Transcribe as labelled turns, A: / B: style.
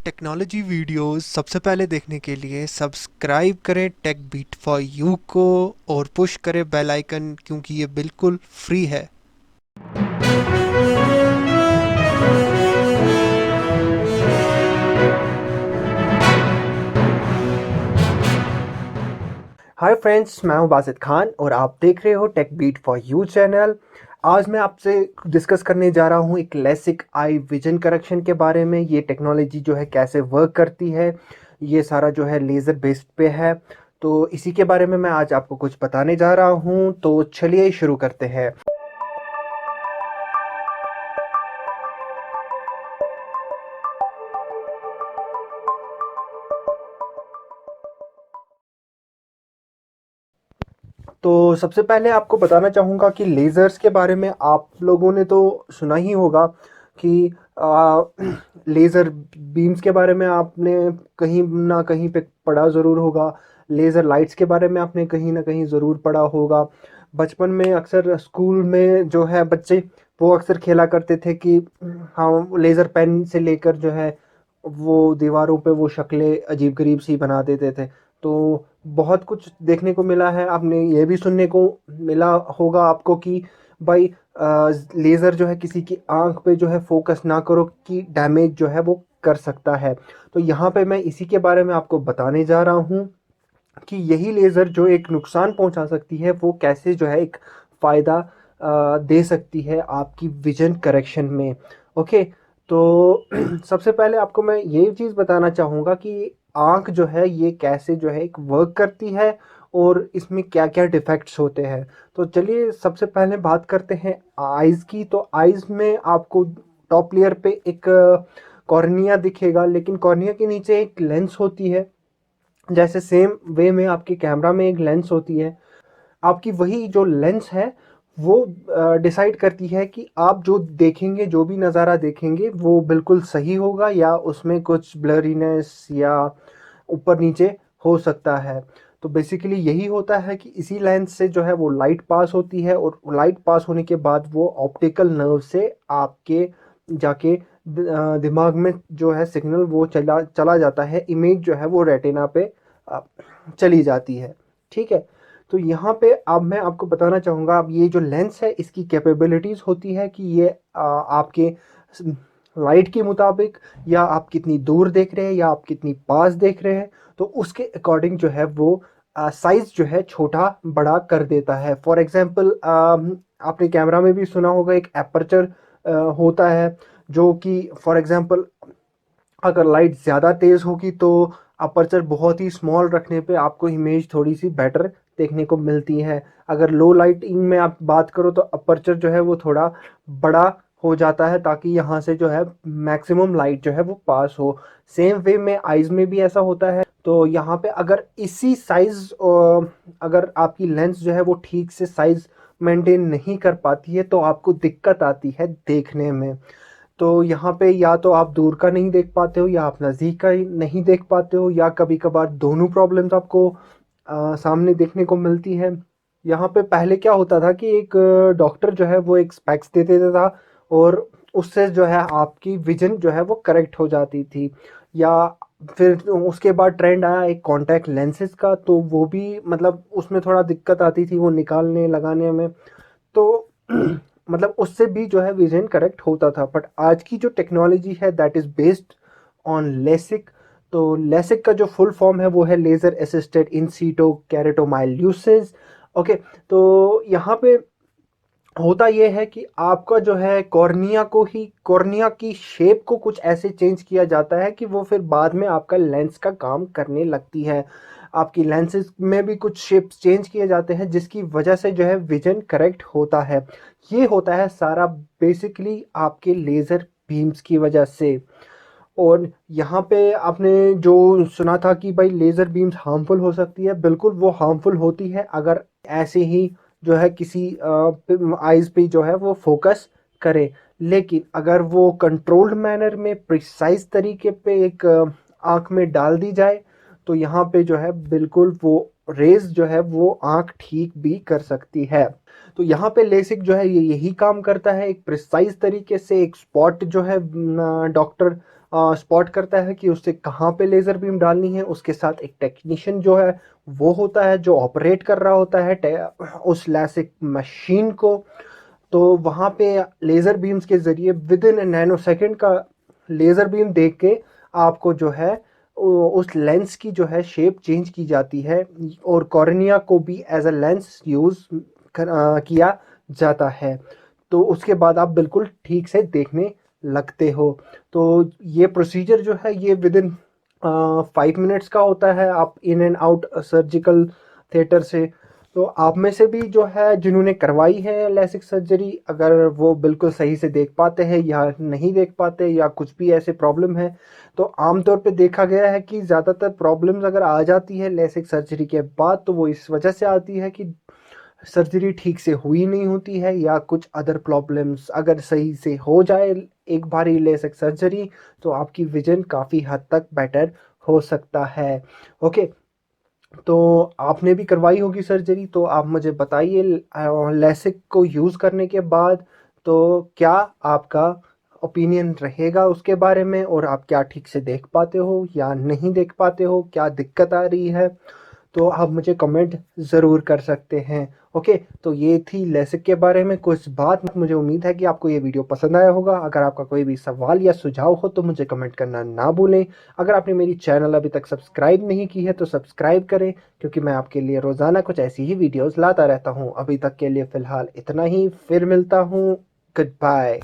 A: Technology videos सबसे पहले देखने के लिए सब्सक्राइब करें टेक बीट फॉर यू को और पुश करें बेल आइकन क्योंकि ये बिल्कुल फ्री है।
B: हाय फ्रेंड्स, मैं हूं बासित खान और आप देख रहे हो Tech Beat for you channel. आज मैं आपसे डिस्कस करने जा रहा हूं एक लेसिक आई विजन करेक्शन के बारे में। ये टेक्नोलॉजी जो है कैसे वर्क करती है, ये सारा जो है लेज़र बेस्ड पे है। तो इसी के बारे में मैं आज आपको कुछ बताने जा रहा हूं। तो चलिए शुरू करते हैं। तो सबसे पहले आपको बताना चाहूँगा कि लेज़र्स के बारे में आप लोगों ने तो सुना ही होगा कि लेज़र बीम्स के बारे में आपने कहीं ना कहीं पे पढ़ा ज़रूर होगा। लेज़र लाइट्स के बारे में आपने कहीं ना कहीं ज़रूर पढ़ा होगा। बचपन में अक्सर स्कूल में जो है बच्चे वो अक्सर खेला करते थे कि हाँ, लेज़र पेन से लेकर जो है वो दीवारों पे वो शक्लें अजीब गरीब सी बना देते थे। तो बहुत कुछ देखने को मिला है। आपने ये भी सुनने को मिला होगा आपको कि भाई लेज़र जो है किसी की आंख पे जो है फोकस ना करो कि डैमेज जो है वो कर सकता है। तो यहाँ पे मैं इसी के बारे में आपको बताने जा रहा हूँ कि यही लेज़र जो एक नुकसान पहुंचा सकती है वो कैसे जो है एक फ़ायदा दे सकती है आपकी विजन करेक्शन में। ओके। तो सबसे पहले आपको मैं ये चीज़ बताना चाहूँगा कि आँख जो है ये कैसे जो है एक वर्क करती है और इसमें क्या-क्या डिफेक्ट्स होते हैं। तो चलिए सबसे पहले बात करते हैं आइज़ की। तो आइज़ में आपको टॉप लेयर पे एक कॉर्निया दिखेगा, लेकिन कॉर्निया के नीचे एक लेंस होती है। जैसे सेम वे में आपके कैमरा में एक लेंस होती है, आपकी वही जो लेंस है वो डिसाइड करती है कि आप जो देखेंगे, जो भी नज़ारा देखेंगे वो बिल्कुल सही होगा या उसमें कुछ ब्लरीनेस या ऊपर नीचे हो सकता है। तो बेसिकली यही होता है कि इसी लेंस से जो है वो लाइट पास होती है और लाइट पास होने के बाद वो ऑप्टिकल नर्व से आपके जाके दिमाग में जो है सिग्नल वो चला चला जाता है, इमेज जो है वो रेटिना पे अ, चली जाती है। ठीक है। तो यहाँ पे अब मैं आपको बताना चाहूँगा, अब ये जो लेंस है इसकी कैपेबिलिटीज़ होती है कि ये आपके लाइट के मुताबिक या आप कितनी दूर देख रहे हैं या आप कितनी पास देख रहे हैं, तो उसके अकॉर्डिंग जो है वो साइज़ जो है छोटा बड़ा कर देता है। फॉर एग्जांपल आपने कैमरा में भी सुना होगा एक एपर्चर होता है, जो कि फॉर एग्जांपल अगर लाइट ज़्यादा तेज़ होगी तो अपर्चर बहुत ही स्मॉल रखने पे आपको इमेज थोड़ी सी बेटर देखने को मिलती है। अगर लो लाइटिंग में आप बात करो तो अपर्चर जो है वो थोड़ा बड़ा हो जाता है ताकि यहाँ से जो है मैक्सिमम लाइट जो है वो पास हो। सेम वे में आइज़ में भी ऐसा होता है। तो यहाँ पे अगर इसी साइज़ अगर आपकी लेंस जो है वो ठीक से साइज़ मेंटेन नहीं कर पाती है तो आपको दिक्कत आती है देखने में। तो यहाँ पे या तो आप दूर का नहीं देख पाते हो या आप नज़दीक का ही नहीं देख पाते हो या कभी-कभार दोनों प्रॉब्लम्स आपको सामने देखने को मिलती है। यहाँ पे पहले क्या होता था कि एक डॉक्टर जो है वो एक स्पेक्स दे देता था और उससे जो है आपकी विज़न जो है वो करेक्ट हो जाती थी। या फिर उसके बाद ट्रेंड आया एक कॉन्टैक्ट लेंसेज़ का, तो वो भी मतलब उसमें थोड़ा दिक्कत आती थी वो निकालने लगाने में। तो मतलब उससे भी जो है विजन करेक्ट होता था। बट आज की जो टेक्नोलॉजी है that is based on LASIK. तो लेसिक का जो फुल फॉर्म है वो है लेज़र असिस्टेड इन सीटो केरेटोमाइल्यूसिस। ओके। तो यहाँ पे होता ये है कि आपका जो है कॉर्निया की शेप को कुछ ऐसे चेंज किया जाता है कि वो फिर बाद में आपका लेंस का काम करने लगती है। आपकी लेंसेज में भी कुछ शेप्स चेंज किए जाते हैं जिसकी वजह से जो है विजन करेक्ट होता है। ये होता है सारा बेसिकली आपके लेज़र बीम्स की वजह से। और यहाँ पे आपने जो सुना था कि भाई लेज़र बीम्स हार्मफुल हो सकती है, बिल्कुल वो हार्मफुल होती है अगर ऐसे ही जो है किसी आइज़ पे जो है वो फोकस करे। लेकिन अगर वो कंट्रोल्ड मैनर में प्रिसाइज तरीके पे एक आँख में डाल दी जाए तो यहाँ पे जो है बिल्कुल वो रेज़ जो है वो आँख ठीक भी कर सकती है। तो यहाँ पे लेसिक जो है ये यही काम करता है, एक प्रिसाइज तरीके से एक स्पॉट जो है डॉक्टर स्पॉट करता है कि उससे कहाँ पे लेज़र बीम डालनी है। उसके साथ एक टेक्नीशियन जो है वो होता है जो ऑपरेट कर रहा होता है उस लैसिक मशीन को। तो वहाँ पे लेज़र बीम्स के ज़रिए विद इन नैनो सेकेंड का लेज़र बीम देख के आपको जो है उस लेंस की जो है शेप चेंज की जाती है, और कॉर्निया को भी एज अ लेंस यूज़ किया जाता है। तो उसके बाद आप बिल्कुल ठीक से देखने लगते हो। तो ये प्रोसीजर जो है ये विद इन 5 मिनट्स का होता है, आप in and out surgical theatre से। तो आप में से भी जो है जिन्होंने करवाई है लेसिक सर्जरी, अगर वो बिल्कुल सही से देख पाते हैं या नहीं देख पाते या कुछ भी ऐसे प्रॉब्लम है, तो आमतौर पे देखा गया है कि ज़्यादातर प्रॉब्लम्स अगर आ जाती है लेसिक सर्जरी के बाद तो वो इस वजह से आती है कि सर्जरी ठीक से हुई नहीं होती है या कुछ अदर प्रॉब्लम्स। अगर सही से हो जाए एक बारी लेसिक सर्जरी तो आपकी विजन काफ़ी हद तक बेटर हो सकता है। ओके, तो आपने भी करवाई होगी सर्जरी, तो आप मुझे बताइए लेसिक को यूज़ करने के बाद तो क्या आपका ओपिनियन रहेगा उसके बारे में, और आप क्या ठीक से देख पाते हो या नहीं देख पाते हो, क्या दिक्कत आ रही है, तो आप मुझे कमेंट ज़रूर कर सकते हैं। ओके, तो ये थी लेसिक के बारे में कुछ बात। मुझे उम्मीद है कि आपको ये वीडियो पसंद आया होगा। अगर आपका कोई भी सवाल या सुझाव हो तो मुझे कमेंट करना ना भूलें। अगर आपने मेरी चैनल अभी तक सब्सक्राइब नहीं की है तो सब्सक्राइब करें, क्योंकि मैं आपके लिए रोज़ाना कुछ ऐसी ही वीडियोज़ लाता रहता हूँ। अभी तक के लिए फ़िलहाल इतना ही, फिर मिलता हूँ। Good bye.